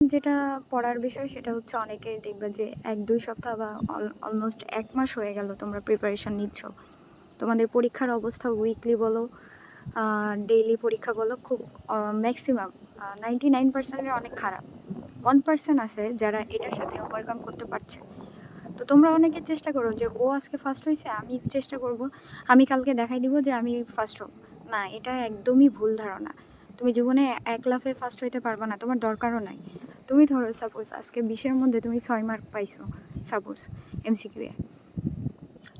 যেটা পড়ার বিষয় সেটা হচ্ছে অনেকের দেখবে যে ১-২ সপ্তাহ বা অলমোস্ট ১ মাস হয়ে গেল তোমরা প্রিপারেশন নিচ্ছ। তোমাদের পরীক্ষার অবস্থা উইকলি বলো, ডেইলি পরীক্ষা বলো, খুব ম্যাক্সিমাম 99% এর অনেক খারাপ। 1% আছে যারা এটার সাথে ওভারকাম করতে পারছে। তো তোমরা অনেকে চেষ্টা করো যে ও আজকে ফার্স্ট হইছে, আমি চেষ্টা করব, আমি কালকে দেখাই দিব যে আমি ফার্স্ট হব। না, এটা একদমই ভুল ধারণা। তুমি জীবনে এক লাফে ফার্স্ট হইতে পারবা না, তোমার দরকারও নাই। তুমি ধরো সাপোজ আজকে 20-এর মধ্যে তুমি 6 মার্ক পাইছো, সাপোজ এমসিকিউ এ।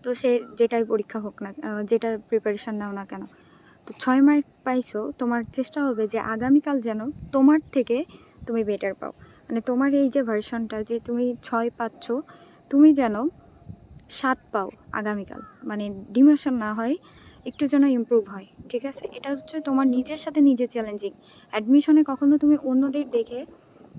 তো সে যেটাই পরীক্ষা হোক না, যেটার প্রিপারেশন নাও না কেন, তো 6 মার্ক পাইছো, তোমার চেষ্টা হবে যে আগামীকাল যেন তোমার থেকে তুমি বেটার পাও। মানে তোমার এই যে ভার্সনটা যে তুমি 6 পাচ্ছ, তুমি যেন 7 পাও আগামীকাল। মানে ডিমোশন না হয়, একটু যেন ইমপ্রুভ হয়, ঠিক আছে? এটা হচ্ছে তোমার নিজের সাথে নিজে চ্যালেঞ্জিং। অ্যাডমিশনে কখনো তুমি অন্যদের দেখে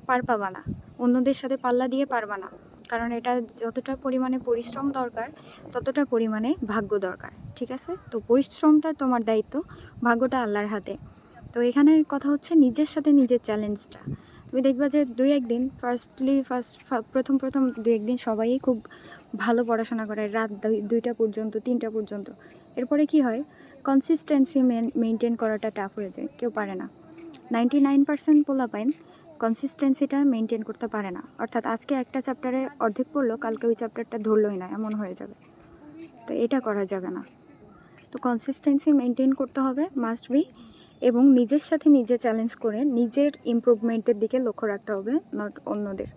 পার পাবা না, অন্যদের সাথে পাল্লা দিয়ে পারবা না। কারণ এটা যতটা পরিমাণে পরিশ্রম দরকার, ততটা পরিমাণে ভাগ্য দরকার, ঠিক আছে? তো পরিশ্রমটা তোমার দায়িত্ব, ভাগ্যটা আল্লাহর হাতে। তো এখানে কথা হচ্ছে নিজের সাথে নিজের চ্যালেঞ্জটা। তুমি দেখবা যে 2-1 দিন প্রথম 2-1 দিন সবাই খুব ভালো পড়াশোনা করে, রাত 2টা পর্যন্ত, 3টা পর্যন্ত। এরপরে কি হয়, কনসিস্টেন্সি মেনটেন করাটা টাফ হয়ে যায়, কেউ পারে না। 99% পোলাপাইন কনসিস্টেন্সিটা মেনটেন করতে পারে না। অর্থাৎ আজকে একটা চ্যাপ্টারের অর্ধেক পড়লো, কালকে ওই চ্যাপ্টারটা ধরলোই না, এমন হয়ে যাবে। তো এটা করা যাবে না। তো কনসিস্টেন্সি মেনটেন করতে হবে, মাস্ট বি। এবং নিজের সাথে নিজে চ্যালেঞ্জ করে নিজের ইমপ্রুভমেন্টের দিকে লক্ষ্য রাখতে হবে, নট অন্যদের।